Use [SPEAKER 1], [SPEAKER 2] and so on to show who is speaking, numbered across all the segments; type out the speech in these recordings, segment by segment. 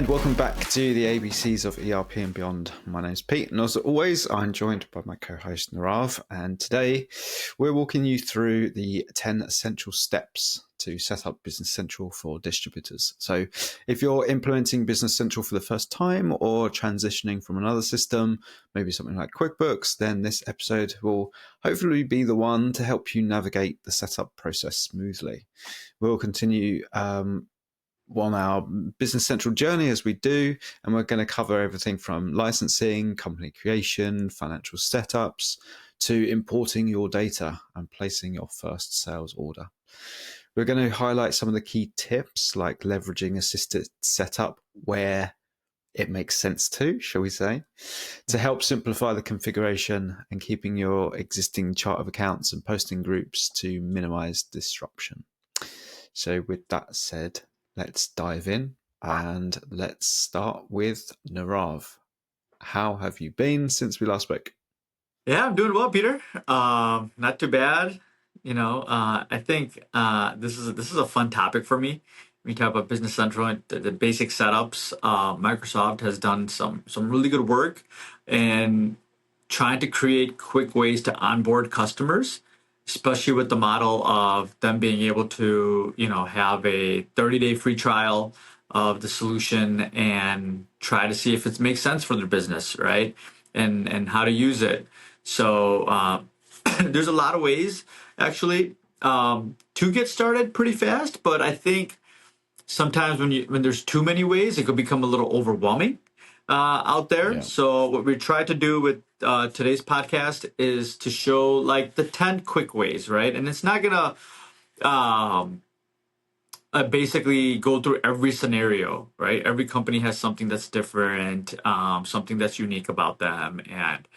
[SPEAKER 1] And welcome back to the ABCs of ERP and Beyond. My name's Pete, and as always, I'm joined by my co-host Nirav. And today, we're walking you through the 10 essential steps to set up Business Central for distributors. So, if you're implementing Business Central for the first time or transitioning from another system, maybe something like QuickBooks, then this episode will hopefully be the one to help you navigate the setup process smoothly. We'll continue on our Business Central journey as we do, and we're going to cover everything from licensing, company creation, financial setups, to importing your data and placing your first sales order. We're going to highlight some of the key tips like leveraging assisted setup where it makes sense to, shall we say, to help simplify the configuration and keeping your existing chart of accounts and posting groups to minimize disruption. So with that said, let's dive in and let's start with Nirav. How have you been since we last spoke?
[SPEAKER 2] Yeah, I'm doing well, Peter. Not too bad. I think this is a fun topic for me. We talk about Business Central and the basic setups. Microsoft has done some really good work in trying to create quick ways to onboard customers, especially with the model of them being able to, have a 30-day free trial of the solution and try to see if it makes sense for their business, right? And how to use it. So there's a lot of ways actually to get started pretty fast, but I think sometimes when there's too many ways, it could become a little overwhelming out there.
[SPEAKER 1] Yeah.
[SPEAKER 2] So what we try to do with today's podcast is to show like the 10 quick ways, right? And it's not gonna basically go through every scenario, right? Every company has something that's different, something that's unique about them, and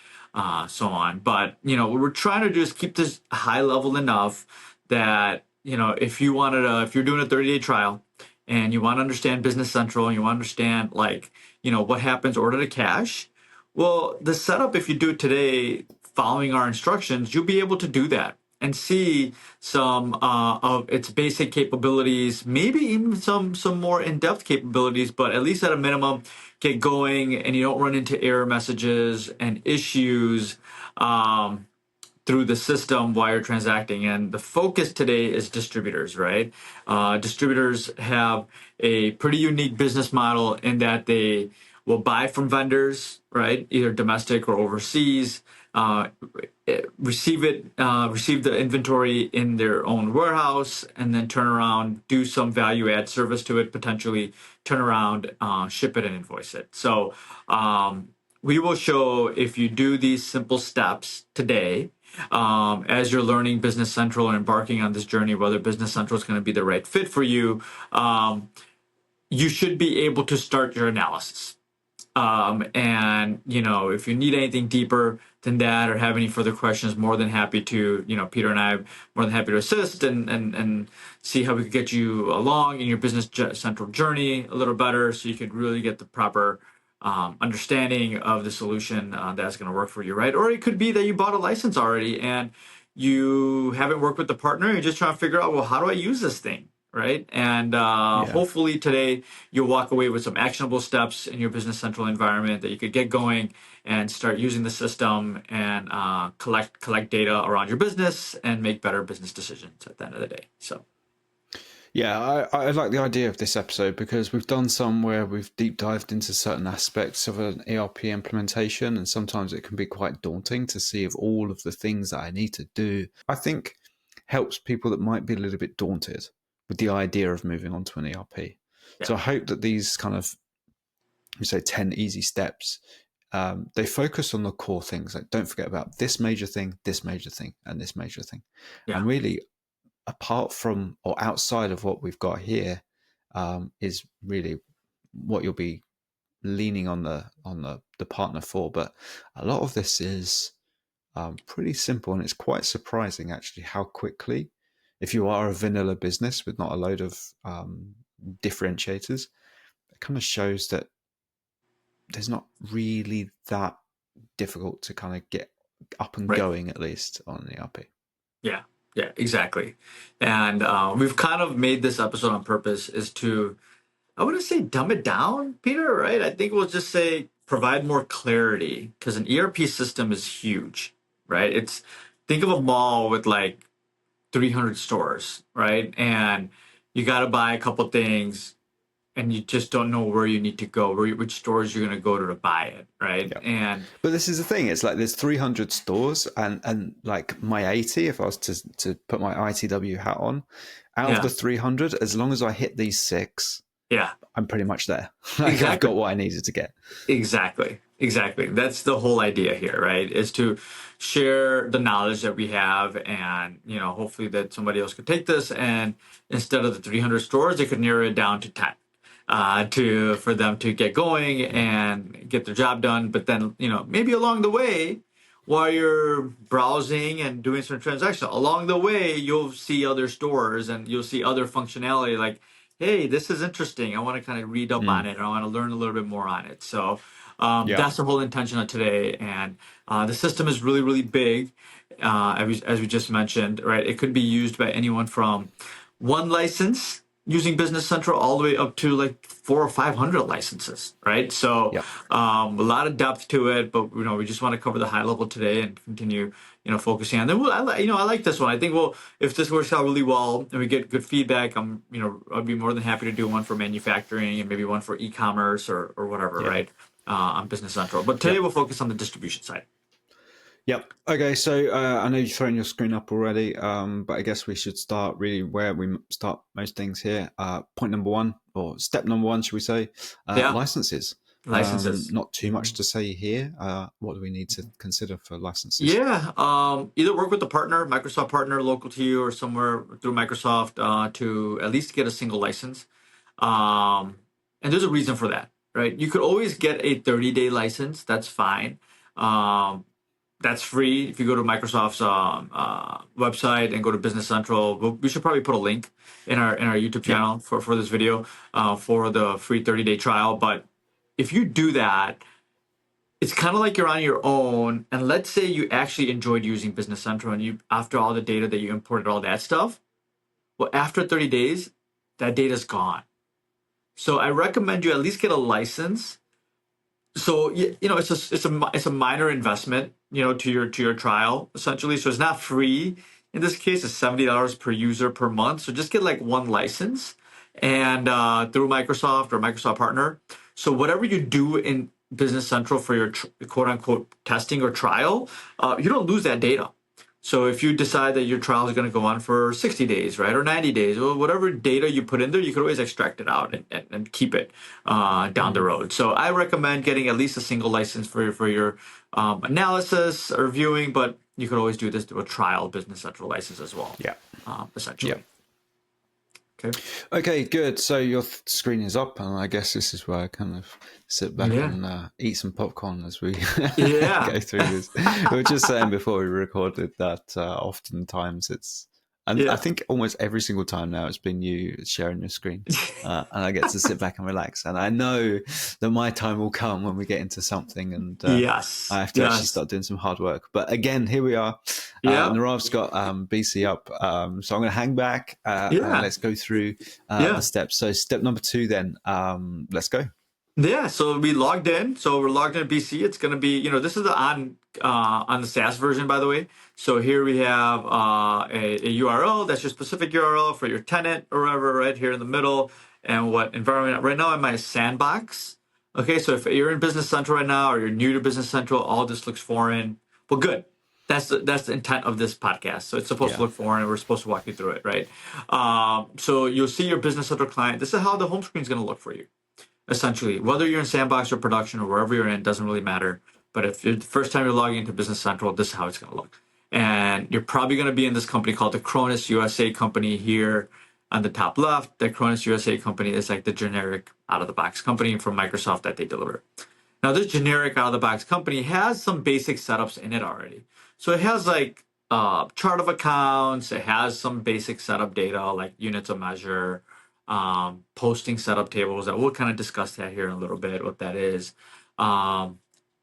[SPEAKER 2] so on. But we're trying to just keep this high level enough that if you're doing a 30-day trial and you want to understand Business Central and you want to understand what happens order to cash, well, the setup, if you do it today following our instructions, you'll be able to do that and see some of its basic capabilities, maybe even some more in-depth capabilities, but at least at a minimum, get going and you don't run into error messages and issues through the system while you're transacting. And the focus today is distributors, right? Distributors have a pretty unique business model in that they will buy from vendors, right? Either domestic or overseas, receive the inventory in their own warehouse, and then turn around, do some value add service to it, potentially turn around, ship it and invoice it. So we will show if you do these simple steps today, as you're learning Business Central and embarking on this journey, whether Business Central is going to be the right fit for you, you should be able to start your analysis. And if you need anything deeper than that or have any further questions, more than happy to, Peter and I are more than happy to assist and see how we could get you along in your Business Central journey a little better so you could really get the proper understanding of the solution that's going to work for you, right? Or it could be that you bought a license already and you haven't worked with the partner. You're just trying to figure out, well, how do I use this thing? Right. And hopefully today you'll walk away with some actionable steps in your Business Central environment that you could get going and start using the system and collect data around your business and make better business decisions at the end of the day. So.
[SPEAKER 1] Yeah, I like the idea of this episode because we've done some where we've deep dived into certain aspects of an ERP implementation, and sometimes it can be quite daunting to see if all of the things that I need to do. I think helps people that might be a little bit daunted with the idea of moving on to an ERP. Yeah. So I hope that these kind of, we say 10 easy steps, they focus on the core things. Like don't forget about this major thing, and this major thing. Yeah. And really, apart from or outside of what we've got here, is really what you'll be leaning on the partner for. But a lot of this is pretty simple, and it's quite surprising actually how quickly, if you are a vanilla business with not a load of differentiators, it kind of shows that there's not really that difficult to kind of get up and going, at least on an ERP.
[SPEAKER 2] Yeah, exactly. And we've kind of made this episode on purpose is to I wouldn't say dumb it down, Peter, right? I think we'll just say provide more clarity because an ERP system is huge, right? It's think of a mall with like 300 stores, right? And you got to buy a couple things and you just don't know where you need to go, which stores you're going to go to buy it, right?
[SPEAKER 1] Yeah.
[SPEAKER 2] And
[SPEAKER 1] But this is the thing. It's like there's 300 stores, and like my 80, if I was to put my ITW hat on, out of
[SPEAKER 2] yeah,
[SPEAKER 1] the 300, as long as I hit these six,
[SPEAKER 2] yeah,
[SPEAKER 1] I'm pretty much there. Like I've
[SPEAKER 2] exactly.
[SPEAKER 1] got what I needed to get.
[SPEAKER 2] Exactly. Exactly. That's the whole idea here, right? Is to share the knowledge that we have and, hopefully that somebody else could take this and instead of the 300 stores, they could narrow it down to 10 for them to get going and get their job done. But then, maybe along the way, while you're browsing and doing some transactions, along the way, you'll see other stores and you'll see other functionality like, hey, this is interesting. I want to kind of read up on
[SPEAKER 1] Mm,
[SPEAKER 2] it. I want to learn a little bit more on it. So
[SPEAKER 1] yeah.
[SPEAKER 2] that's the whole intention of today. And the system is really, really big, as we just mentioned, right? It could be used by anyone from one license using Business Central all the way up to like 400 or 500 licenses, right? So
[SPEAKER 1] Yeah.
[SPEAKER 2] a lot of depth to it, but we just want to cover the high level today and continue, focusing on. Then I like this one. I think if this works out really well and we get good feedback, I'd be more than happy to do one for manufacturing and maybe one for e-commerce or whatever,
[SPEAKER 1] Yeah.
[SPEAKER 2] right? On Business Central. But today
[SPEAKER 1] Yep.
[SPEAKER 2] we'll focus on the distribution side.
[SPEAKER 1] Yep. Okay. So I know you've thrown your screen up already, but I guess we should start really where we start most things here. Point number one, or step number one, should we say?
[SPEAKER 2] Yeah,
[SPEAKER 1] Licenses.
[SPEAKER 2] licenses.
[SPEAKER 1] Not too much to say here. What do we need to consider for licenses?
[SPEAKER 2] Yeah, either work with a partner, Microsoft partner local to you, or somewhere through Microsoft to at least get a single license. And there's a reason for that, right? You could always get a 30-day license. That's fine. Um, that's free if you go to Microsoft's website and go to Business Central. We should probably put a link in our YouTube
[SPEAKER 1] Yep.
[SPEAKER 2] channel for this video for the free 30-day trial. But if you do that, it's kind of like you're on your own. And let's say you actually enjoyed using Business Central and you, after all the data that you imported, all that stuff, well, after 30 days, that data's gone. So I recommend you at least get a license. So it's a minor investment, to your trial essentially. So it's not free. In this case, it's $70 per user per month. So just get like one license and through Microsoft or Microsoft partner. So whatever you do in Business Central for your quote unquote testing or trial, you don't lose that data. So if you decide that your trial is going to go on for 60 days, right, or 90 days, or whatever data you put in there, you could always extract it out and keep it down the road. So I recommend getting at least a single license for your analysis or viewing, but you could always do this through a trial Business Central license as well,
[SPEAKER 1] Yeah.
[SPEAKER 2] essentially. Okay.
[SPEAKER 1] Okay, good. So your screen is up, and I guess this is where I kind of sit back
[SPEAKER 2] Yeah.
[SPEAKER 1] and eat some popcorn as we
[SPEAKER 2] Yeah.
[SPEAKER 1] go through this. We were just saying before we recorded that oftentimes it's, and I
[SPEAKER 2] Yeah.
[SPEAKER 1] think almost every single time now it's been you sharing your screen, and I get to sit back and relax. And I know that my time will come when we get into something, and I
[SPEAKER 2] Yes.
[SPEAKER 1] have to actually
[SPEAKER 2] Yes.
[SPEAKER 1] start doing some hard work. But again, here we are.
[SPEAKER 2] Yeah.
[SPEAKER 1] Narav's got BC up, so I'm going to hang back and
[SPEAKER 2] Yeah.
[SPEAKER 1] let's go through the
[SPEAKER 2] Yeah.
[SPEAKER 1] steps. So step number two, then let's go.
[SPEAKER 2] Yeah, so we logged in. So we're logged in at BC. It's going to be, this is on the SaaS version, by the way. So here we have a URL. That's your specific URL for your tenant or whatever, right here in the middle. And what environment? Right now, I'm in my sandbox. Okay, so if you're in Business Central right now or you're new to Business Central, all this looks foreign. Well, good. That's the intent of this podcast. So it's supposed to
[SPEAKER 1] Yeah.
[SPEAKER 2] look foreign, and we're supposed to walk you through it, right? So you'll see your Business Central client. This is how the home screen is going to look for you essentially. Whether you're in Sandbox or production or wherever you're in, doesn't really matter. But if you're the first time you're logging into Business Central, this is how it's going to look. And you're probably going to be in this company called the Cronus USA company here on the top left. The Cronus USA company is like the generic out of the box company from Microsoft that they deliver. Now, this generic out of the box company has some basic setups in it already. So it has like chart of accounts, it has some basic setup data like units of measure, posting setup tables that we'll kind of discuss that here in a little bit, what that is,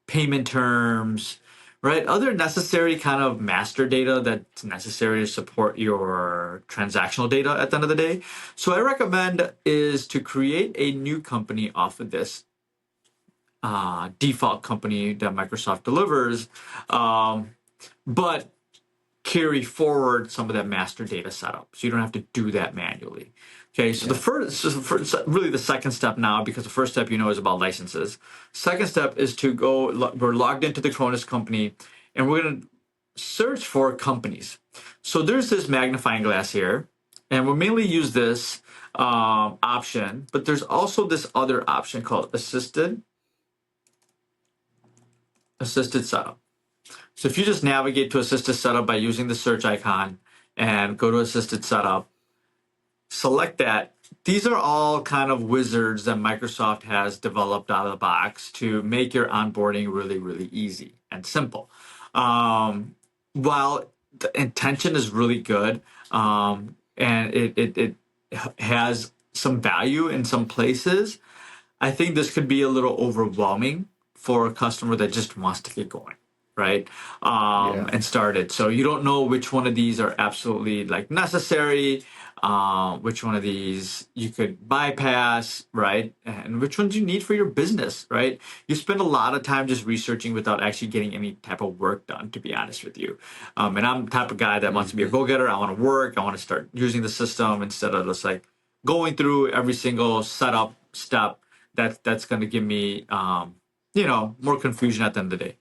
[SPEAKER 2] payment terms, right? Other necessary kind of master data that's necessary to support your transactional data at the end of the day. So I recommend is to create a new company off of this default company that Microsoft delivers, but carry forward some of that master data setup, so you don't have to do that manually. Okay, so
[SPEAKER 1] Yeah.
[SPEAKER 2] really the second step now, because the first step is about licenses. Second step is to go. We're logged into the Cronus company, and we're going to search for companies. So there's this magnifying glass here, and we'll mainly use this option, but there's also this other option called assisted setup. So if you just navigate to assisted setup by using the search icon and go to assisted setup, select that. These are all kind of wizards that Microsoft has developed out of the box to make your onboarding really, really easy and simple. While the intention is really good, and it has some value in some places, I think this could be a little overwhelming for a customer that just wants to get going, right?
[SPEAKER 1] Yeah.
[SPEAKER 2] And started. So you don't know which one of these are absolutely like necessary, which one of these you could bypass, right? And which ones you need for your business, right? You spend a lot of time just researching without actually getting any type of work done, to be honest with you. And I'm the type of guy that wants to be a
[SPEAKER 1] Hmm.
[SPEAKER 2] go-getter. I want to work. I want to start using the system instead of just like going through every single setup step that's going to give me more confusion at the end of the day.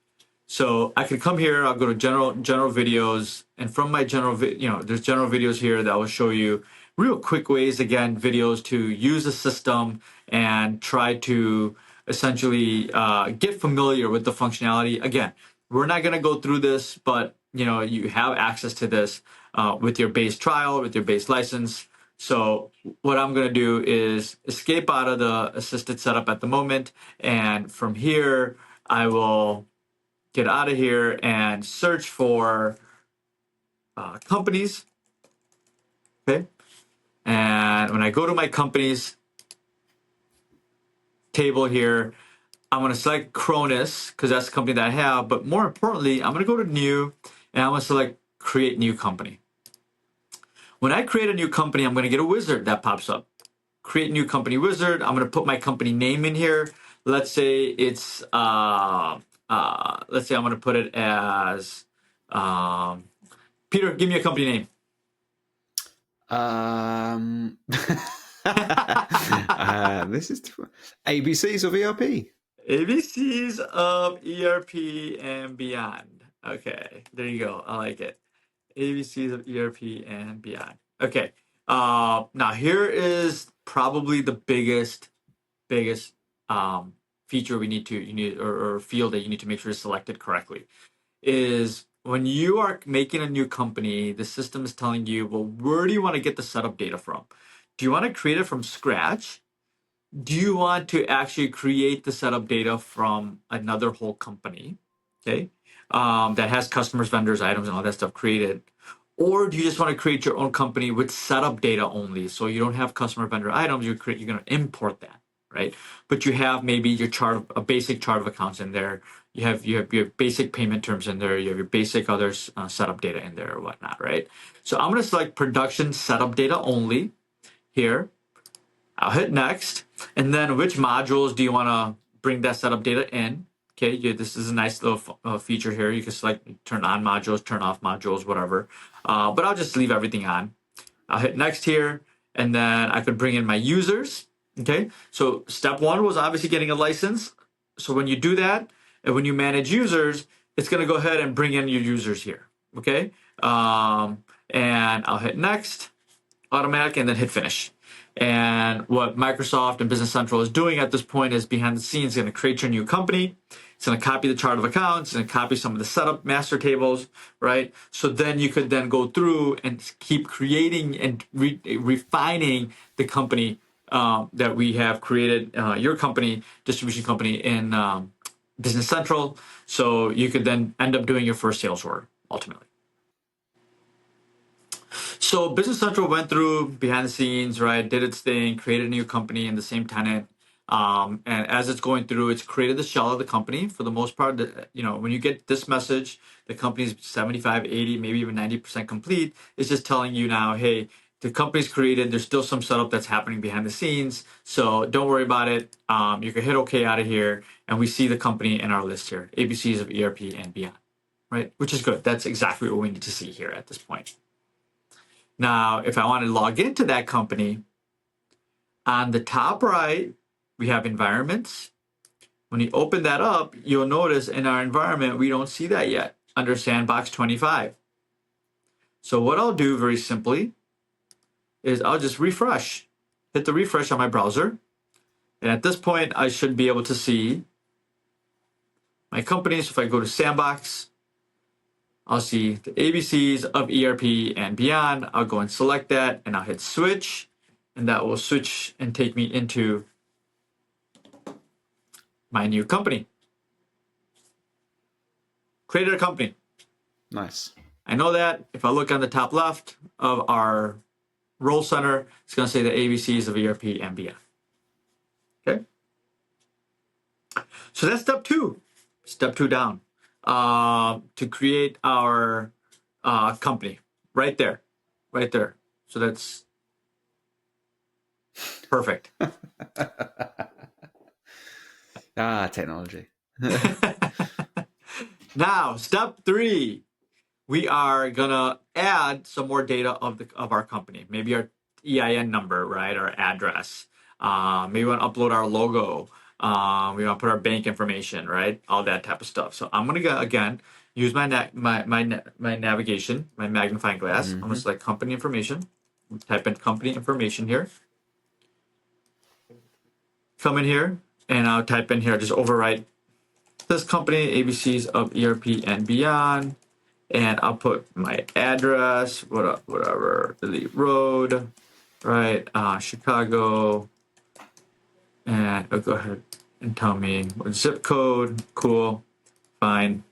[SPEAKER 2] So I could come here, I'll go to general videos, and from my there's general videos here that will show you real quick ways, again, videos to use the system and try to essentially get familiar with the functionality. Again, we're not going to go through this, but you have access to this with your base trial, with your base license. So what I'm going to do is escape out of the assisted setup at the moment, and from here I will get out of here and search for companies. Okay, and when I go to my companies table here, I'm going to select Cronus because that's the company that I have. But more importantly, I'm going to go to New, and I'm going to select Create New Company. When I create a new company, I'm going to get a wizard that pops up. Create New Company wizard. I'm going to put my company name in here. Let's say it's let's say I'm going to put it as Peter. Give me a company name.
[SPEAKER 1] This is ABCs of ERP.
[SPEAKER 2] ABCs of ERP and beyond. Okay, there you go. I like it. ABCs of ERP and beyond. Okay. Now here is probably the biggest feature you need or field that you need to make sure is selected correctly is when you are making a new company, the system is telling you, well, where do you want to get the setup data from? Do you want to create it from scratch? Do you want to actually create the setup data from another whole company, okay, that has customers, vendors, items, and all that stuff created? Or do you just want to create your own company with setup data only? So you don't have customer, vendor, items. You're going to import that, right? But you have maybe your chart, a basic chart of accounts in there. You have your basic payment terms in there. You have your basic other setup data in there or whatnot, right? So I'm going to select production setup data only here. I'll hit next, and then which modules do you want to bring that setup data in? Okay, this is a nice little feature here. You can select turn on modules, turn off modules, whatever. But I'll just leave everything on. I'll hit next here, and then I could bring in my users. Okay, so step one was obviously getting a license. So when you do that, and when you manage users, it's going to go ahead and bring in your users here. Okay, and I'll hit next, automatic, and then hit finish. And what Microsoft and Business Central is doing at this point is behind the scenes going to create your new company. It's going to copy the chart of accounts and copy some of the setup master tables, right? So then you could then go through and keep creating and refining the company that we have created, your company, distribution company in Business Central. So you could then end up doing your first sales order ultimately. So Business Central went through behind the scenes, right? Did its thing, created a new company in the same tenant. And as it's going through, it's created the shell of the company. For the most part, when you get this message, the company's 75, 80, maybe even 90% complete. It's just telling you now, hey, the company's created. There's still some setup that's happening behind the scenes. So don't worry about it. You can hit OK out of here. And we see the company in our list here, ABCs of ERP and beyond, right? Which is good. That's exactly what we need to see here at this point. Now, if I want to log into that company, on the top right, we have environments. When you open that up, you'll notice in our environment, we don't see that yet under Sandbox 25. So what I'll do very simply is I'll just refresh, hit the refresh on my browser. And at this point, I should be able to see my company. So if I go to Sandbox, I'll see the ABCs of ERP and beyond. I'll go and select that and I'll hit switch, and that will switch and take me into my new company. Created a company.
[SPEAKER 1] Nice.
[SPEAKER 2] I know that if I look on the top left of our role center, it's going to say the ABCs of ERP and beyond. Okay. So that's step two. Step two down. To create our company. Right there. Right there. So that's perfect.
[SPEAKER 1] Technology.
[SPEAKER 2] Now, step three. We are gonna add some more data of our company. Maybe our EIN number, right? Our address. Maybe we want to upload our logo. We want to put our bank information, right? All that type of stuff. So I'm gonna go again. Use my navigation, my magnifying glass. I'm gonna select company information. Type in company information here. Come in here, and I'll type in here. Just overwrite this company, ABCs of ERP and beyond. And I'll put my address, whatever, Elite Road, right? Chicago. And it'll go ahead and tell me what zip code. Cool. Fine.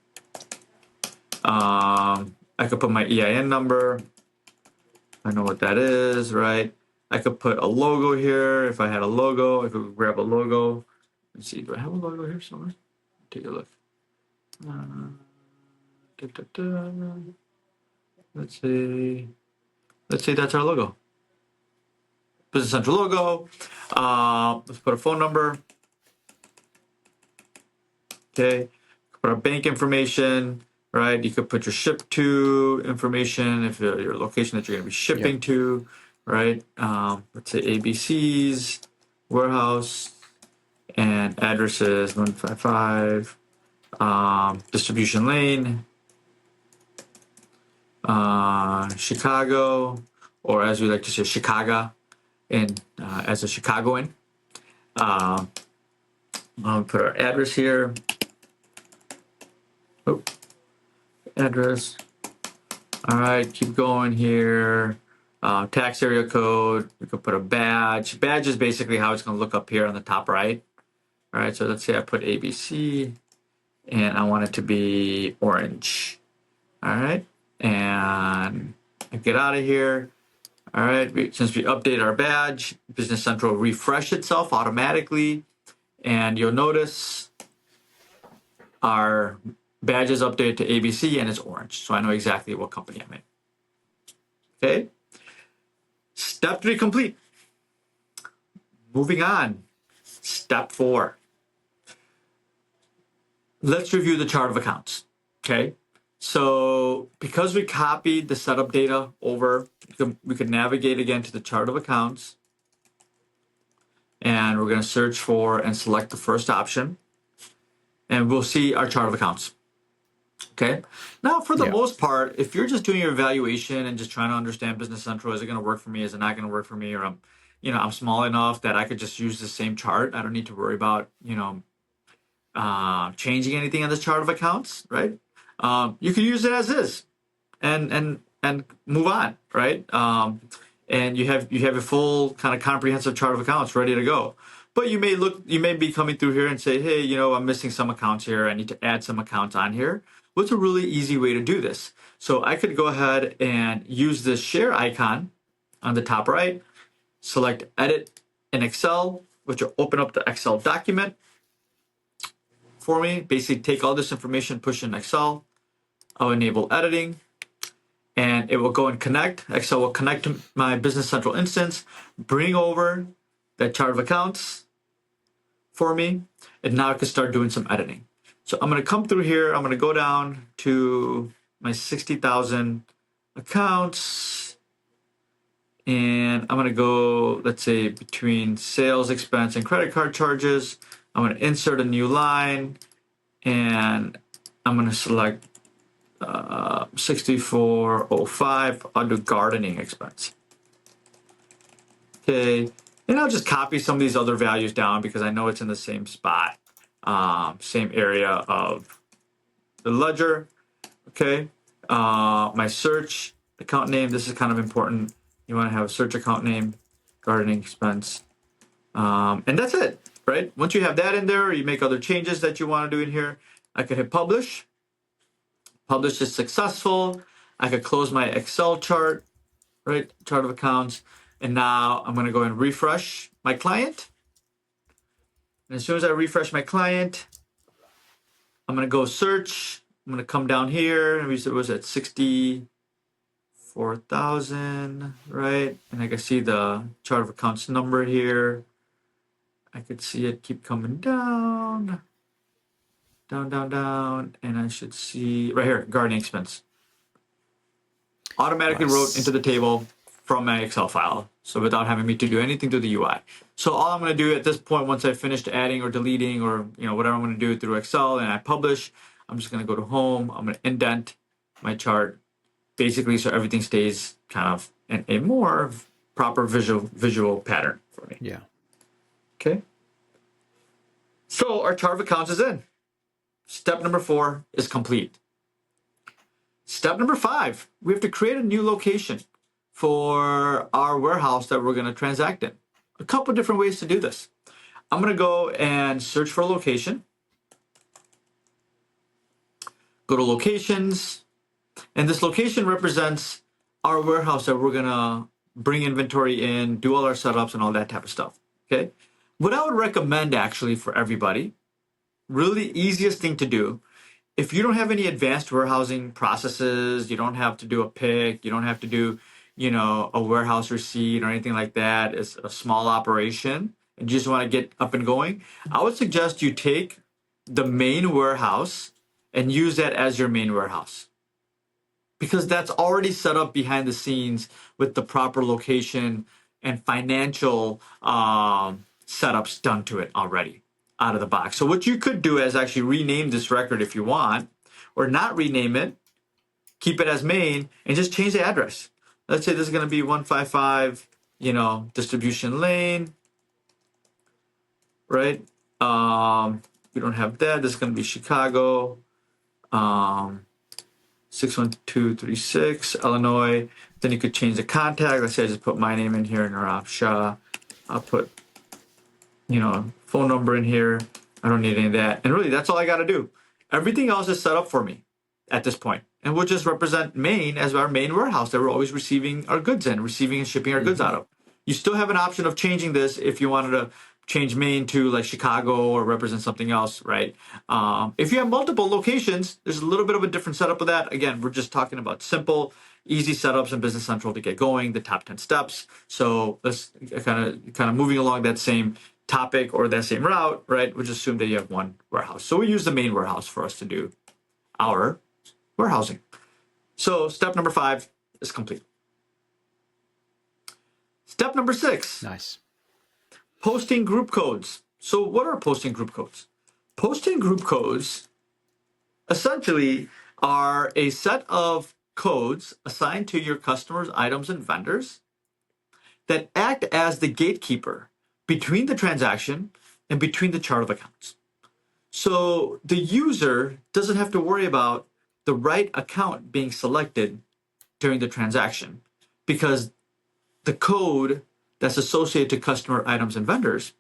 [SPEAKER 2] I could put my EIN number. I know what that is, right? I could put a logo here. If I had a logo, I could grab a logo. Let's see, do I have a logo here somewhere? Take a look. Let's see that's our logo. Business Central logo. Let's put a phone number. Okay. Put our bank information, right? You could put your ship to information, if your location that you're going to be shipping to, right? Let's say ABC's warehouse and addresses 155 distribution lane, Chicago, or as we like to say, Chicago, and as a Chicagoan. I'll put our address here. Oh, address. All right, keep going here. Tax area code. We could put a badge. Badge is basically how it's going to look up here on the top right. All right, so let's say I put ABC, and I want it to be orange. All right, and I get out of here. All right, since we update our badge, Business Central refresh itself automatically, and you'll notice our badge is updated to ABC and it's orange, so I know exactly what company I'm in. Okay, step 3 complete. Moving on, step 4. Let's review the chart of accounts. Okay, so because we copied the setup data over, we could navigate again to the chart of accounts, and we're going to search for and select the first option, and we'll see our chart of accounts. Okay. Now, for the most part, if you're just doing your evaluation and just trying to understand Business Central, is it going to work for me? Is it not going to work for me? Or I'm small enough that I could just use the same chart. I don't need to worry about, changing anything on this chart of accounts, right? You can use it as is, and move on, right? And you have a full kind of comprehensive chart of accounts ready to go. But you may be coming through here and say, hey, I'm missing some accounts here. I need to add some accounts on here. What's a really easy way to do this? So I could go ahead and use this share icon on the top right, select edit in Excel which will open up the Excel document for me. Basically, take all this information, push in Excel. I'll enable editing, and it will go and connect. Excel will connect to my Business Central instance, bring over that chart of accounts for me, and now I can start doing some editing. So I'm going to come through here. I'm going to go down to my 60,000 accounts, and I'm going to go, let's say, between sales expense and credit card charges. I'm going to insert a new line, and I'm going to select 6405. I'll do gardening expense. Okay, and I'll just copy some of these other values down because I know it's in the same spot, same area of the ledger. Okay, my search account name, this is kind of important. You want to have a search account name, gardening expense, and that's it, right? Once you have that in there, you make other changes that you want to do in here. I could hit publish. Publish is successful. I could close my Excel chart, right? Chart of accounts. And now I'm going to go and refresh my client. And as soon as I refresh my client, I'm going to go search. I'm going to come down here. And it was at 64,000, right? And I can see the chart of accounts number here. I could see it keep coming down. Down, and I should see right here, gardening expense. Automatically wrote into the table from my Excel file, so without having me to do anything to the UI. So all I'm going to do at this point, once I've finished adding or deleting or whatever I'm going to do through Excel, and I publish, I'm just going to go to home. I'm going to indent my chart, basically, so everything stays kind of in a more proper visual pattern for me.
[SPEAKER 1] Yeah.
[SPEAKER 2] Okay. So our chart of accounts is in. Step number 4 is complete. Step number 5, we have to create a new location for our warehouse that we're going to transact in. A couple different ways to do this. I'm going to go and search for a location. Go to locations, and this location represents our warehouse that we're going to bring inventory in, do all our setups and all that type of stuff. Okay. What I would recommend actually for everybody, really easiest thing to do, if you don't have any advanced warehousing processes, you don't have to do a pick, you don't have to do, a warehouse receipt or anything like that. It's a small operation and you just want to get up and going. I would suggest you take the main warehouse and use that as your main warehouse, because that's already set up behind the scenes with the proper location and financial setups done to it already out of the box. So what you could do is actually rename this record if you want, or not rename it, keep it as main, and just change the address. Let's say this is going to be 155, distribution lane, right? We don't have that. This is going to be Chicago, 61236, Illinois. Then you could change the contact. Let's say I just put my name in here, Nirav Shah. I'll put phone number in here. I don't need any of that. And really, that's all I got to do. Everything else is set up for me at this point. And we'll just represent Maine as our main warehouse that we're always receiving our goods in, receiving and shipping our goods out of. You still have an option of changing this if you wanted to change Maine to like Chicago or represent something else, right? If you have multiple locations, there's a little bit of a different setup of that. Again, we're just talking about simple, easy setups in Business Central to get going, the top 10 steps. So let's kind of moving along that same topic or that same route, right? We'll just assume that you have one warehouse. So we use the main warehouse for us to do our warehousing. So step number 5 is complete. Step number 6.
[SPEAKER 1] Nice.
[SPEAKER 2] Posting group codes. So what are posting group codes? Posting group codes essentially are a set of codes assigned to your customers, items, and vendors that act as the gatekeeper between the transaction and between the chart of accounts. So the user doesn't have to worry about the right account being selected during the transaction, because the code that's associated to customer, items, and vendors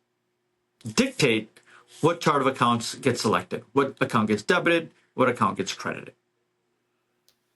[SPEAKER 2] dictate what chart of accounts gets selected, what account gets debited, what account gets credited.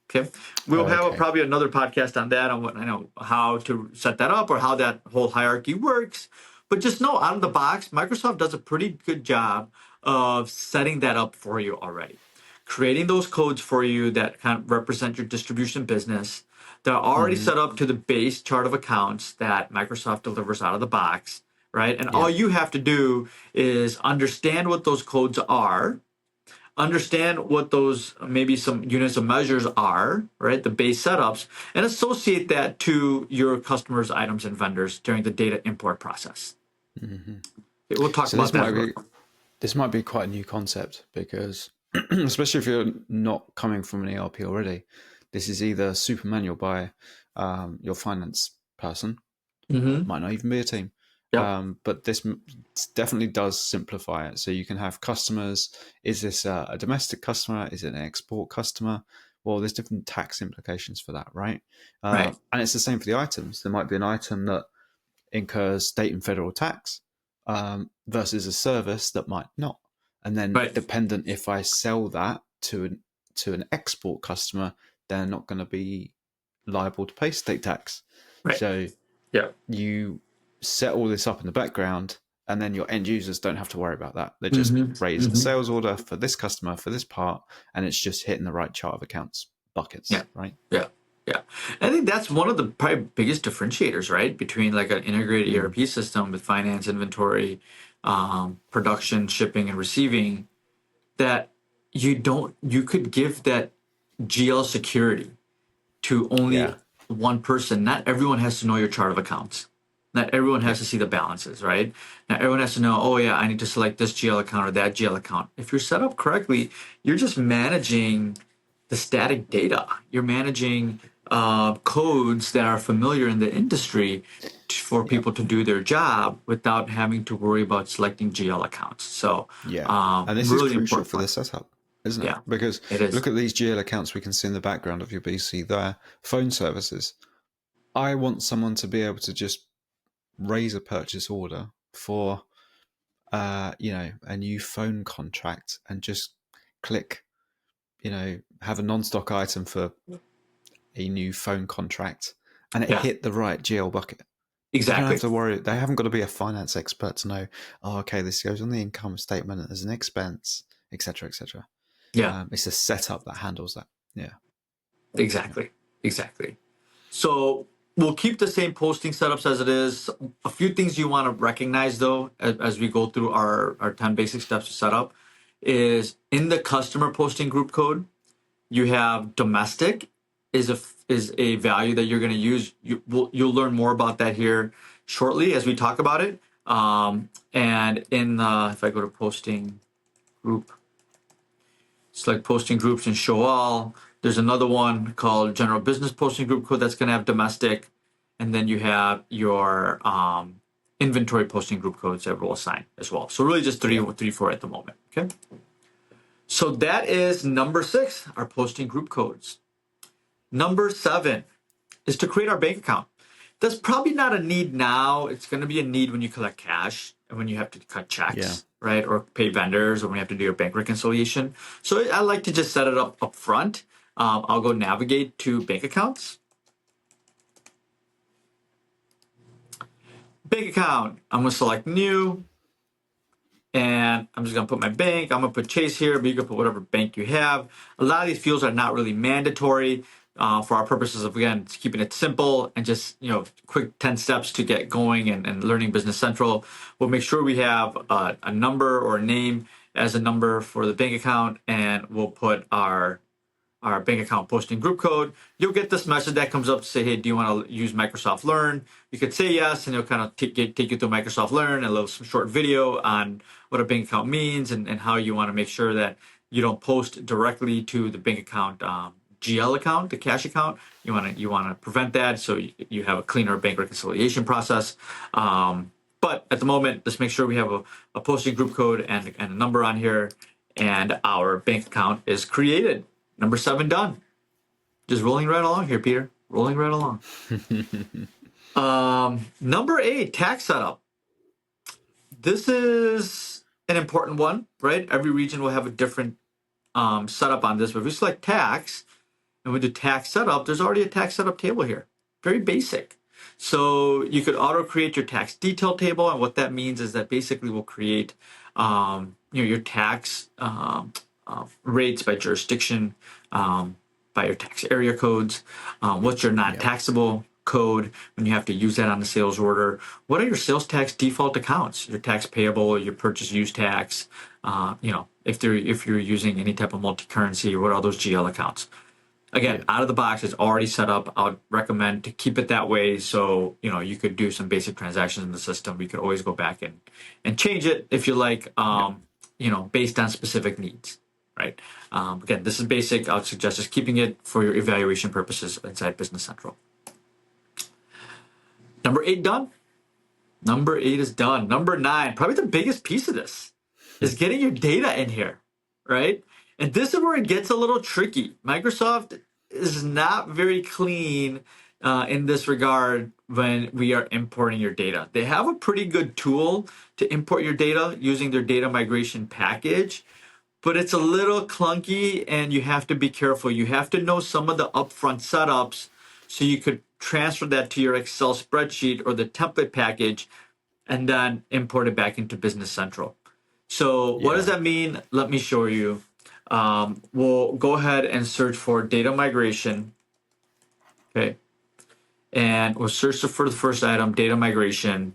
[SPEAKER 2] Okay, we'll have probably another podcast on that, on what how to set that up or how that whole hierarchy works. But just know out of the box, Microsoft does a pretty good job of setting that up for you already. Creating those codes for you that kind of represent your distribution business. They're already
[SPEAKER 1] Hmm.
[SPEAKER 2] set up to the base chart of accounts that Microsoft delivers out of the box, right? And all
[SPEAKER 1] Yeah.
[SPEAKER 2] you have to do is understand what those codes are, understand what those maybe some units of measures are, right? The base setups, and associate that to your customers, items, and vendors during the data import process.
[SPEAKER 1] Hmm.
[SPEAKER 2] Okay, we'll talk
[SPEAKER 1] So
[SPEAKER 2] about that a little.
[SPEAKER 1] this might be quite a new concept because, especially if you're not coming from an ERP already, this is either super manual by your finance person,
[SPEAKER 2] Mm-hmm.
[SPEAKER 1] might not even be a team.
[SPEAKER 2] Yep.
[SPEAKER 1] But this definitely does simplify it. So you can have customers. Is this a domestic customer? Is it an export customer? Well, there's different tax implications for that, right?
[SPEAKER 2] Right.
[SPEAKER 1] And it's the same for the items. There might be an item that incurs state and federal tax versus a service that might not. And then,
[SPEAKER 2] Right.
[SPEAKER 1] dependent if I sell that to an export customer, they're not going to be liable to pay state tax.
[SPEAKER 2] Right.
[SPEAKER 1] So
[SPEAKER 2] Yeah.
[SPEAKER 1] you set all this up in the background, and then your end users don't have to worry about that. They just
[SPEAKER 2] Mm-hmm.
[SPEAKER 1] raise a
[SPEAKER 2] Mm-hmm.
[SPEAKER 1] sales order for this customer for this part, and it's just hitting the right chart of accounts
[SPEAKER 2] Yeah.
[SPEAKER 1] buckets, right?
[SPEAKER 2] Yeah. Yeah. I think that's one of the probably biggest differentiators, right, between like an integrated
[SPEAKER 1] Mm.
[SPEAKER 2] ERP system with finance, inventory, production, shipping, and receiving. That you could give that GL security to only
[SPEAKER 1] Yeah,
[SPEAKER 2] one person. Not everyone has to know your chart of accounts. Not everyone has
[SPEAKER 1] yeah,
[SPEAKER 2] to see the balances, right? Not everyone has to know, oh yeah, I need to select this GL account or that GL account. If you're set up correctly, you're just managing the static data. You're managing codes that are familiar in the industry for
[SPEAKER 1] yeah,
[SPEAKER 2] people to do their job without having to worry about selecting GL accounts. So,
[SPEAKER 1] yeah. And this is
[SPEAKER 2] really
[SPEAKER 1] crucial
[SPEAKER 2] important
[SPEAKER 1] for
[SPEAKER 2] part.
[SPEAKER 1] the setup, isn't it?
[SPEAKER 2] Yeah,
[SPEAKER 1] Because
[SPEAKER 2] it is.
[SPEAKER 1] look at these GL accounts we can see in the background of your BC there, phone services. I want someone to be able to just raise a purchase order for a new phone contract and just click, have a non-stock item for a new phone contract, and it
[SPEAKER 2] Yeah,
[SPEAKER 1] hit the right GL bucket. They don't have
[SPEAKER 2] exactly.
[SPEAKER 1] to worry. They haven't got to be a finance expert to know, oh, okay, this goes on the income statement as an expense, etc., etc.
[SPEAKER 2] Yeah,
[SPEAKER 1] It's a setup that handles that. Yeah, yeah,
[SPEAKER 2] exactly. Exactly. So we'll keep the same posting setups as it is. A few things you want to recognize though, as we go through our 10 basic steps to set up, is in the customer posting group code, you have domestic is a value that you're going to use. You'll learn more about that here shortly as we talk about it. And in if I go to posting group, select posting groups and show all. There's another one called general business posting group code that's going to have domestic, and then you have your inventory posting group codes that will assign as well. So really just
[SPEAKER 1] yeah.
[SPEAKER 2] three, four at the moment. Okay. So that is number 6, our posting group codes. Number 7 is to create our bank account. That's probably not a need now. It's going to be a need when you collect cash and when you have to cut
[SPEAKER 1] Yeah.
[SPEAKER 2] checks, right? Or pay vendors or when you have to do your bank reconciliation. So I like to just set it up front. I'll go navigate to bank accounts. Bank account. I'm going to select new. And I'm just going to put my bank. I'm going to put Chase here, but you can put whatever bank you have. A lot of these fields are not really mandatory for our purposes of, again, keeping it simple and just, quick 10 steps to get going and learning Business Central. We'll make sure we have a number or a name as a number for the bank account, and we'll put our bank account posting group code. You'll get this message that comes up to say, hey, do you want to use Microsoft Learn? You could say yes, and it'll kind of take you through Microsoft Learn, a little short video on what a bank account means and how you want to make sure that you don't post directly to the bank account GL account, the cash account. You want to prevent that so you have a cleaner bank reconciliation process. But at the moment, let's make sure we have a posting group code and a number on here, and our bank account is created. Number 7 done. Just rolling right along here, Peter. Rolling right along. Number 8, tax setup. This is an important one, right? Every region will have a different setup on this. But if we select tax and we do tax setup, there's already a tax setup table here. Very basic. So you could auto create your tax detail table, and what that means is that basically we'll create your tax rates by jurisdiction, by your tax area codes, what's your
[SPEAKER 1] Yeah.
[SPEAKER 2] non-taxable code when you have to use that on the sales order. What are your sales tax default accounts? Your tax payable, your purchase use tax. If you're using any type of multi-currency, what are those GL accounts? Again,
[SPEAKER 1] Yeah.
[SPEAKER 2] out of the box, it's already set up. I would recommend to keep it that way. So, you could do some basic transactions in the system. We could always go back and change it if you like,
[SPEAKER 1] Yeah.
[SPEAKER 2] based on specific needs, right? Again, this is basic. I would suggest just keeping it for your evaluation purposes inside Business Central. Number 8 done. Number 8 is done. Number 9, probably the biggest piece of this, is getting your data in here, right? And this is where it gets a little tricky. Microsoft is not very clean in this regard when we are importing your data. They have a pretty good tool to import your data using their data migration package, but it's a little clunky and you have to be careful. You have to know some of the upfront setups so you could transfer that to your Excel spreadsheet or the template package and then import it back into Business Central. So what does
[SPEAKER 1] Yeah.
[SPEAKER 2] that mean? Let me show you. We'll go ahead and search for data migration. Okay. And we'll search for the first item, data migration.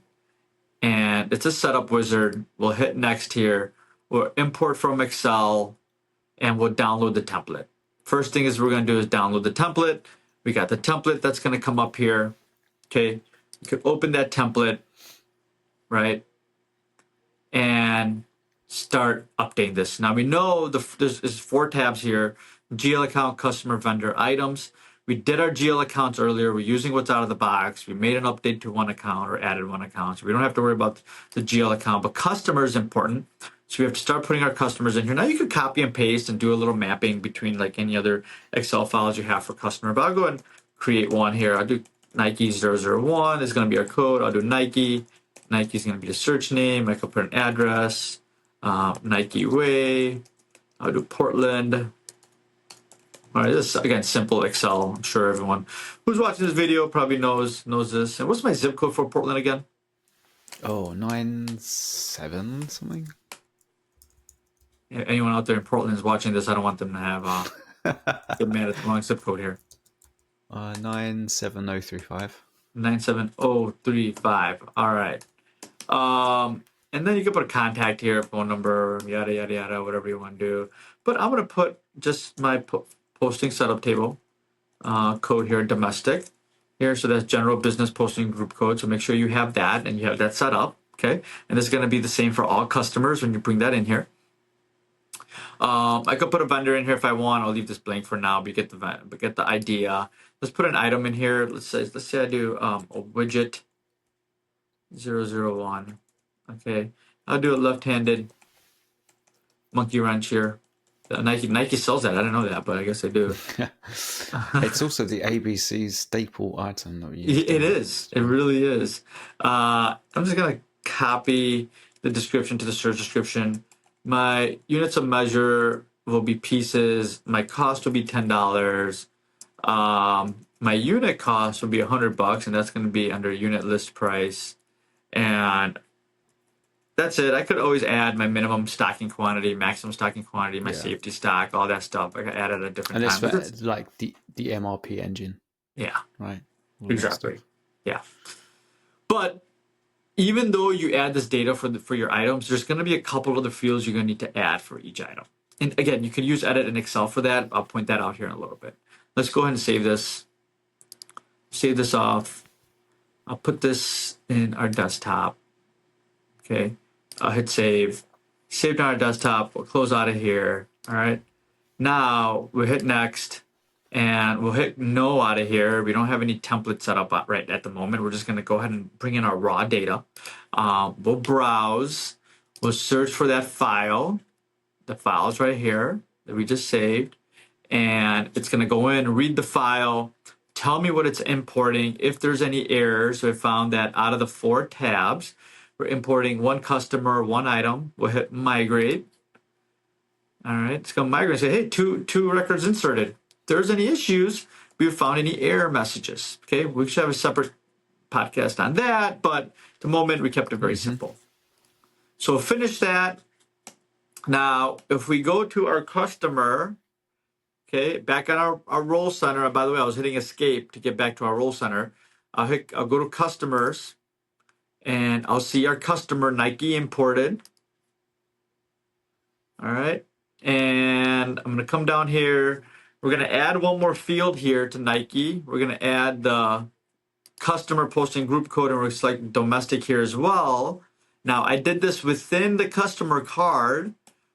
[SPEAKER 2] And it's a setup wizard. We'll hit next here. We'll import from Excel and we'll download the template. First thing is we're going to do is download the template. We got the template that's going to come up here. Okay. You could open that template, right? And start updating this. Now we know there's 4 tabs here: GL account, customer, vendor, items. We did our GL accounts earlier. We're using what's out of the box. We made an update to one account or added one account. So we don't have to worry about the GL account, but customer is important. So we have to start putting our customers in here. Now you can copy and paste and do a little mapping between like any other Excel files you have for customer. But I'll go and create one here. I'll do Nike 001 is going to be our code. I'll do Nike. Nike is going to be the search name. I could put an address. Nike Way. I'll do Portland. All right, this is, again, simple Excel. I'm sure everyone who's watching this video probably knows this. And what's my zip code for Portland again?
[SPEAKER 1] Oh, 97 something.
[SPEAKER 2] Anyone out there in Portland is watching this, I don't want them to have get mad at the wrong zip code here.
[SPEAKER 1] 97035.
[SPEAKER 2] 97035. All right. And then you can put a contact here, phone number, yada, yada, yada, whatever you want to do. But I'm going to put just my posting setup table code here, domestic. Here, so that's general business posting group code. So make sure you have that and you have that set up. Okay. And this is going to be the same for all customers when you bring that in here. I could put a vendor in here if I want. I'll leave this blank for now, but get the idea. Let's put an item in here. Let's say I do a widget 001. Okay, I'll do a left-handed monkey wrench here. Nike sells that. I didn't know that, but I guess they do.
[SPEAKER 1] It's also the ABC's staple item that we use.
[SPEAKER 2] It is. It really is. I'm just gonna copy the description to the search description. My units of measure will be pieces. My cost will be $10. My unit cost will be $100, and that's going to be under unit list price. And that's it. I could always add my minimum stocking quantity, maximum stocking quantity, my safety stock, all that stuff. I could add it at different times.
[SPEAKER 1] And it's like the MRP engine.
[SPEAKER 2] Yeah.
[SPEAKER 1] Right. All
[SPEAKER 2] Exactly. Yeah. But even though you add this data for your items, there's going to be a couple other fields you're going to need to add for each item. And again, you can use edit in Excel for that. I'll point that out here in a little bit. Let's go ahead and save this. Save this off. I'll put this in our desktop. Okay. I'll hit save. Saved on our desktop. We'll close out of here. All right. Now we'll hit next. And we'll hit no out of here. We don't have any template set up right at the moment. We're just going to go ahead and bring in our raw data. We'll browse. We'll search for that file. The file's right here that we just saved. And it's going to go in, read the file, tell me what it's importing, if there's any errors. So we found that out of the 4 tabs, we're importing one customer, one item. We'll hit migrate. All right, it's going to migrate and say, hey, two records inserted. If there's any issues, we've found any error messages. Okay, we should have a separate podcast on that, but at the moment we kept it very simple. So finish that. Now, if we go to our customer, okay, back on our role center, and by the way, I was hitting escape to get back to our role center. I'll go to customers, and I'll see our customer Nike imported. All right. And I'm going to come down here. We're going to add one more field here to Nike. We're going to add the customer posting group code, and we're select domestic here as well. Now, I did this within the customer card,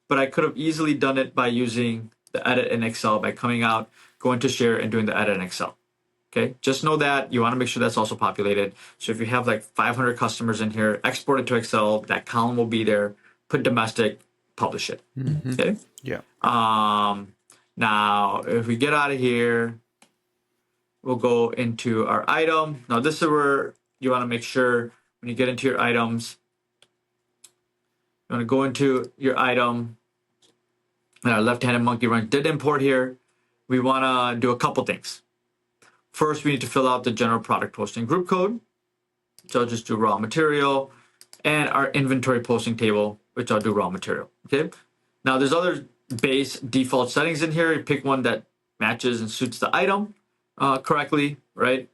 [SPEAKER 2] but I could have easily done it by using the edit in Excel, by coming out, going to share, and doing the edit in Excel. Okay, just know that you want to make sure that's also populated. So if you have like 500 customers in here, export it to Excel, that column will be there, put domestic, publish it. Okay.
[SPEAKER 1] Yeah.
[SPEAKER 2] Now, if we get out of here, we'll go into our item. Now, this is where you want to make sure when you get into your items, you want to go into your item. And our left-handed monkey run did import here. We want to do a couple things. First, we need to fill out the general product posting group code, which I'll just do raw material, and our inventory posting table, which I'll do raw material. Okay. Now, there's other base default settings in here. You pick one that matches and suits the item correctly, right?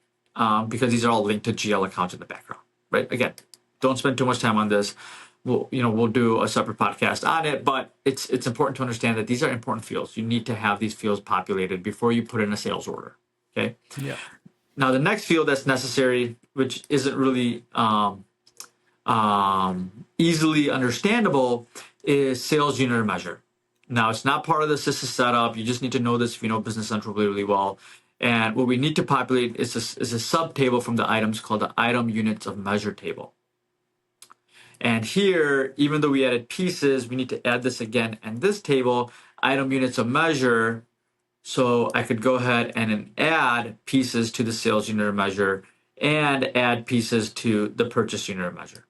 [SPEAKER 2] Because these are all linked to GL accounts in the background, right? Again, don't spend too much time on this. We'll do a separate podcast on it, but it's important to understand that these are important fields. You need to have these fields populated before you put in a sales order. Okay.
[SPEAKER 1] Yeah.
[SPEAKER 2] Now, the next field that's necessary, which isn't really easily understandable, is sales unit measure. Now, it's not part of the system setup. You just need to know this if you know Business Central really, really well. And what we need to populate is a subtable from the items called the item units of measure table. And here, even though we added pieces, we need to add this again and this table, item units of measure. So I could go ahead and add pieces to the sales unit of measure and add pieces to the purchase unit of measure.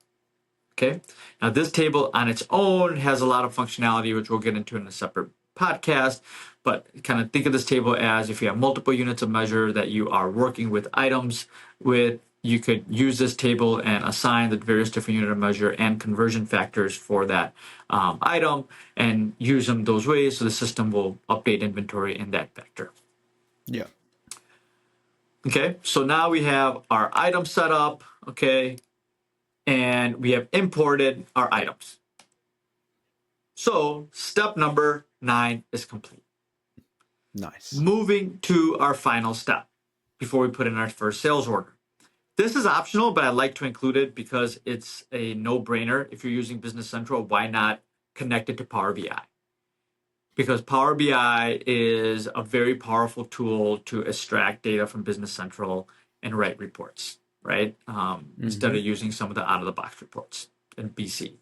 [SPEAKER 2] Okay. Now this table on its own has a lot of functionality, which we'll get into in a separate podcast, but kind of think of this table as if you have multiple units of measure that you are working with items with, you could use this table and assign the various different unit of measure and conversion factors for that item and use them those ways. So the system will update inventory in that vector.
[SPEAKER 1] Yeah.
[SPEAKER 2] Okay. So now we have our item set up. Okay. And we have imported our items. So step number 9 is complete.
[SPEAKER 1] Nice.
[SPEAKER 2] Moving to our final step before we put in our first sales order. This is optional, but I like to include it because it's a no-brainer. If you're using Business Central, why not connect it to Power BI? Because Power BI is a very powerful tool to extract data from Business Central and write reports, right? Instead of using some of the out-of-the-box reports in BC.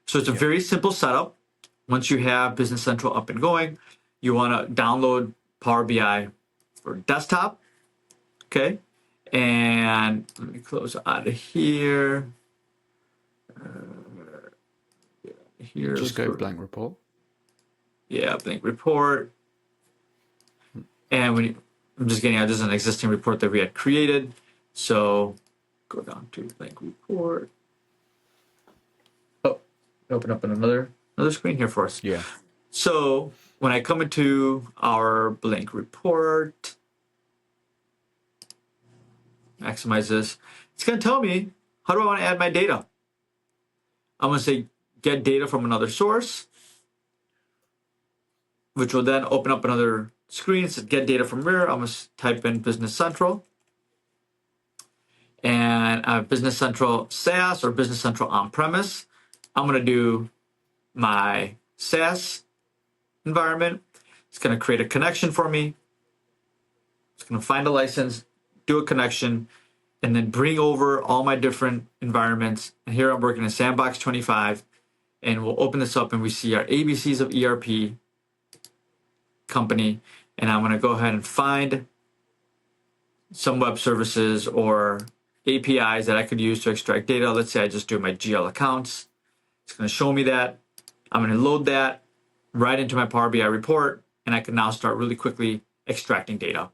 [SPEAKER 2] So it's a very simple setup. Once you have Business Central up and going, you want to download Power BI for desktop, okay? And let me close out of here. Here.
[SPEAKER 1] Just go blank report.
[SPEAKER 2] Yeah, blank report. And I'm just getting out, this is an existing report that we had created. So go down to blank report. Oh, open up another screen here for us.
[SPEAKER 1] Yeah.
[SPEAKER 2] So when I come into our blank report, maximize this, it's going to tell me, how do I want to add my data? I'm going to say get data from another source, which will then open up another screen. So get data from where? I'm going to type in Business Central. And Business Central SaaS or Business Central on-premise. I'm going to do my SaaS environment. It's going to create a connection for me. It's going to find a license, do a connection, and then bring over all my different environments. And here I'm working in Sandbox 25. And we'll open this up and we see our ABCs of ERP company. And I'm going to go ahead and find some web services or APIs that I could use to extract data. Let's say I just do my GL accounts. It's going to show me that. I'm going to load that right into my Power BI report. And I can now start really quickly extracting data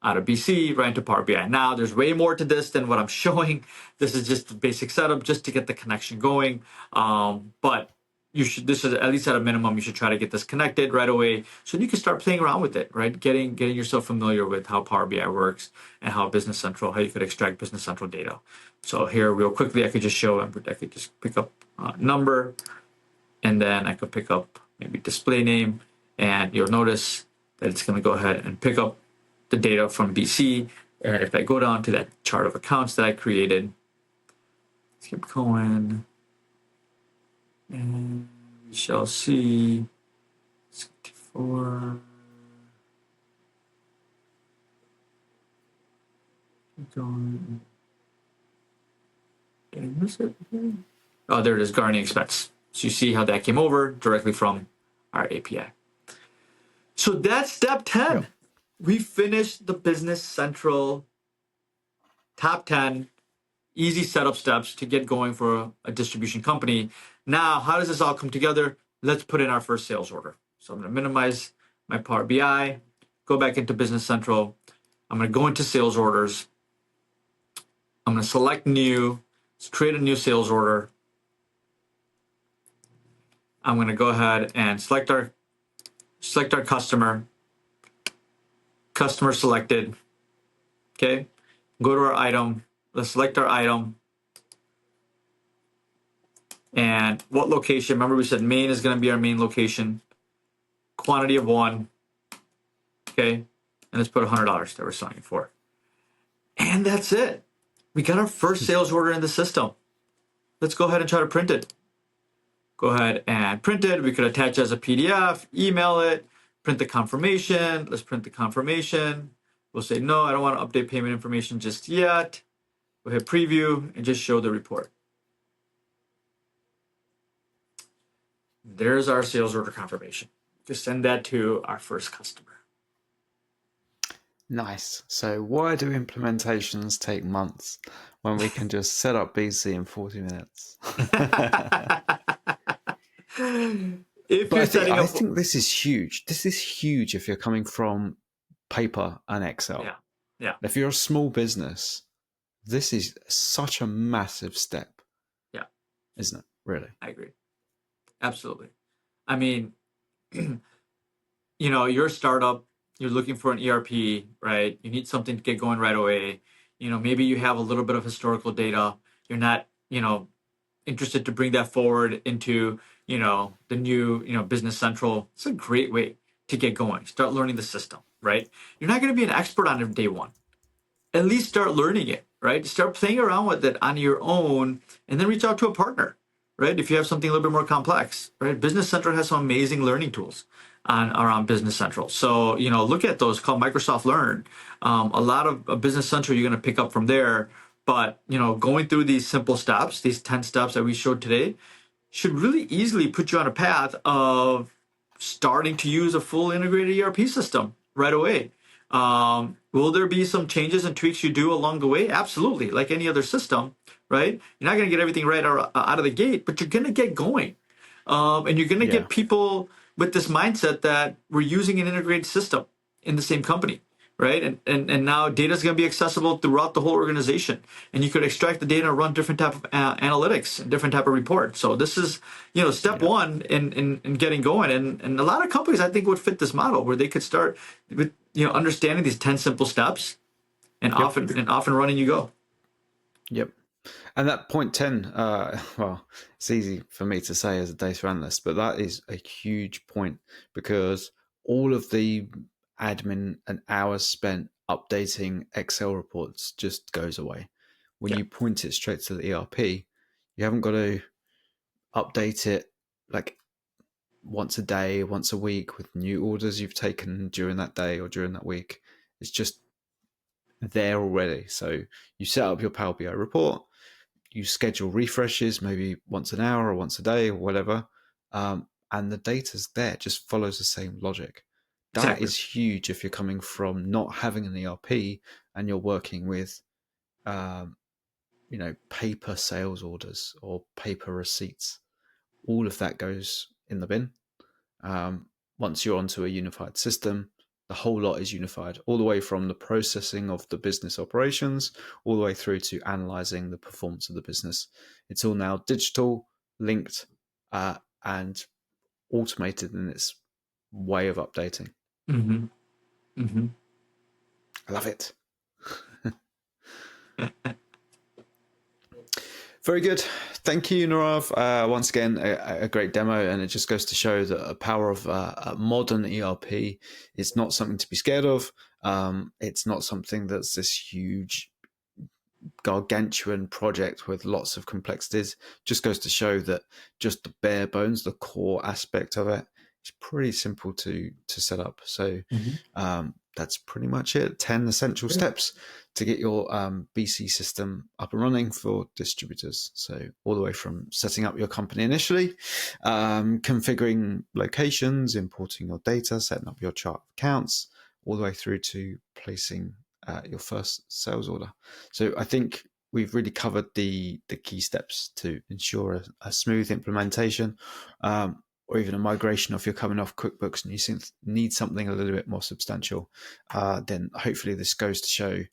[SPEAKER 2] out of BC right into Power BI. Now, there's way more to this than what I'm showing. This is just the basic setup just to get the connection going. But you should, this is at least at a minimum, you should try to get this connected right away so you can start playing around with it, right? Getting yourself familiar with how Power BI works and how Business Central, how you could extract Business Central data. So here, real quickly, I could just show, I could just pick up number, and then I could pick up maybe display name, and you'll notice that it's going to go ahead and pick up the data from BC. And if I go down to that chart of accounts that I created, let's keep going. And we shall see 64. Keep going. Did I miss it? Oh, there it is, gardening expense. So you see how that came over directly from our API. So that's step 10. Yep. We finished the Business Central top 10 easy setup steps to get going for a distribution company. Now, how does this all come together? Let's put in our first sales order. So I'm going to minimize my Power BI, go back into Business Central. I'm going to go into sales orders. I'm going to select new, let's create a new sales order. I'm going to go ahead and select our customer selected. Okay, go to our item. Let's select our item. And what location? Remember we said main is going to be our main location. Quantity of 1. Okay, and let's put $100 that we're selling it for. And that's it. We got our first sales order in the system. Let's go ahead and try to print it. Go ahead and print it. We could attach it as a PDF, email it, print the confirmation. Let's print the confirmation. We'll say, no, I don't want to update payment information just yet. We'll hit preview and just show the report. There's our sales order confirmation. Just send that to our first customer.
[SPEAKER 1] Nice. So why do implementations take months when we can just set up BC in 40 minutes? I think this is huge. This is huge if you're coming from paper and Excel.
[SPEAKER 2] Yeah. Yeah.
[SPEAKER 1] If you're a small business, this is such a massive step.
[SPEAKER 2] Yeah.
[SPEAKER 1] Isn't it? Really?
[SPEAKER 2] I agree. Absolutely. I mean, you're a startup, you're looking for an ERP, right? You need something to get going right away. Maybe you have a little bit of historical data. You're not, interested to bring that forward into, the new, Business Central. It's a great way to get going. Start learning the system, right? You're not going to be an expert on it day one. At least start learning it, right? Start playing around with it on your own and then reach out to a partner, right? If you have something a little bit more complex, right? Business Central has some amazing learning tools around Business Central. So, look at those called Microsoft Learn. A lot of Business Central you're going to pick up from there. But, going through these simple steps, these 10 steps that we showed today, should really easily put you on a path of starting to use a full integrated ERP system right away. Will there be some changes and tweaks you do along the way? Absolutely, like any other system, right? You're not going to get everything right out of the gate, but you're going to get going. And you're going to get people with this mindset that we're using an integrated system in the same company, right? And now data is going to be accessible throughout the whole organization. And you could extract the data and run different type of analytics and different type of reports. So this is, step one in getting going. And a lot of companies, I think, would fit this model where they could start with, understanding these 10 simple steps and off and running you go.
[SPEAKER 1] Yep. And that point 10, well, it's easy for me to say as a data analyst, but that is a huge point because all of the admin and hours spent updating Excel reports just goes away. When you point it straight to the ERP, you haven't got to update it like once a day, once a week with new orders you've taken during that day or during that week. It's just there already. So you set up your Power BI report, you schedule refreshes maybe once an hour or once a day or whatever, and the data's there. It just follows the same logic. That is huge if you're coming from not having an ERP and you're working with, paper sales orders or paper receipts. All of that goes in the bin. Once you're onto a unified system, the whole lot is unified, all the way from the processing of the business operations, all the way through to analyzing the performance of the business. It's all now digital, linked, and automated in its way of updating.
[SPEAKER 2] Mm-hmm. Mm-hmm.
[SPEAKER 1] I love it. Very good. Thank you, Nirav. Once again, a great demo, and it just goes to show that the power of a modern ERP is not something to be scared of. It's not something that's this huge, gargantuan project with lots of complexities. Just goes to show that just the bare bones, the core aspect of it, is pretty simple to set up. So that's pretty much it. 10 essential steps to get your BC system up and running for distributors. So all the way from setting up your company initially, configuring locations, importing your data, setting up your chart of accounts, all the way through to placing your first sales order. So I think we've really covered the key steps to ensure a smooth implementation, or even a migration. If you're coming off QuickBooks and you need something a little bit more substantial, then hopefully this goes to show,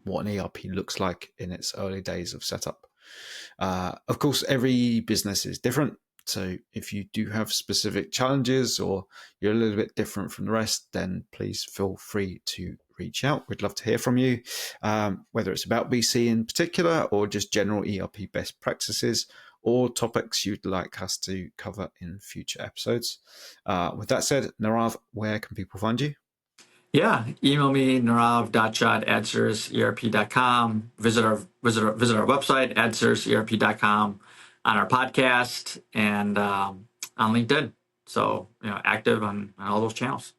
[SPEAKER 1] what an ERP looks like in its early days of setup. Of course, every business is different. So if you do have specific challenges or you're a little bit different from the rest, then please feel free to reach out. We'd love to hear from you, whether it's about BC in particular or just general ERP best practices or topics you'd like us to cover in future episodes. With that said, Nirav, where can people find you?
[SPEAKER 2] Yeah, email me, nirav.shah@adserserp.com. Visit our website, adserserp.com, on our podcast, and on LinkedIn. So, active on all those channels.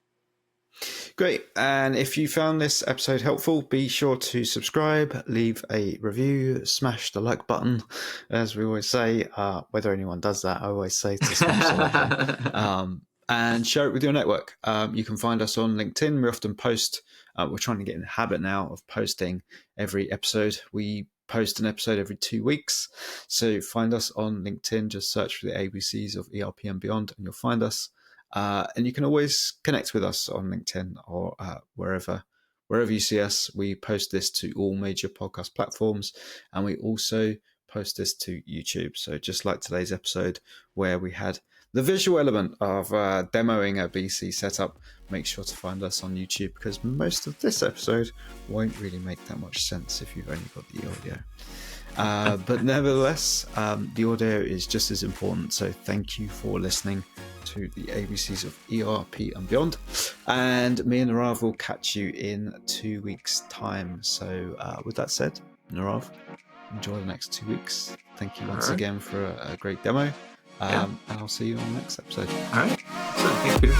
[SPEAKER 1] Great. And if you found this episode helpful, be sure to subscribe, leave a review, smash the like button. As we always say, whether anyone does that, I always say to smash the like button. And share it with your network. You can find us on LinkedIn. We often post, we're trying to get in the habit now of posting every episode. We post an episode every 2 weeks. So find us on LinkedIn, just search for the ABCs of ERP and Beyond, and you'll find us. And you can always connect with us on LinkedIn or wherever you see us. We post this to all major podcast platforms, and we also post this to YouTube. So just like today's episode where we had the visual element of demoing a BC setup, make sure to find us on YouTube, because most of this episode won't really make that much sense if you've only got the audio. But nevertheless, the audio is just as important. So thank you for listening to the ABCs of ERP and Beyond. And me and Nirav will catch you in 2 weeks' time. So with that said, Nirav, enjoy the next 2 weeks. Thank you once again for a great demo. And I'll see you on the next episode.
[SPEAKER 2] All right. Excellent. Thanks, Peter.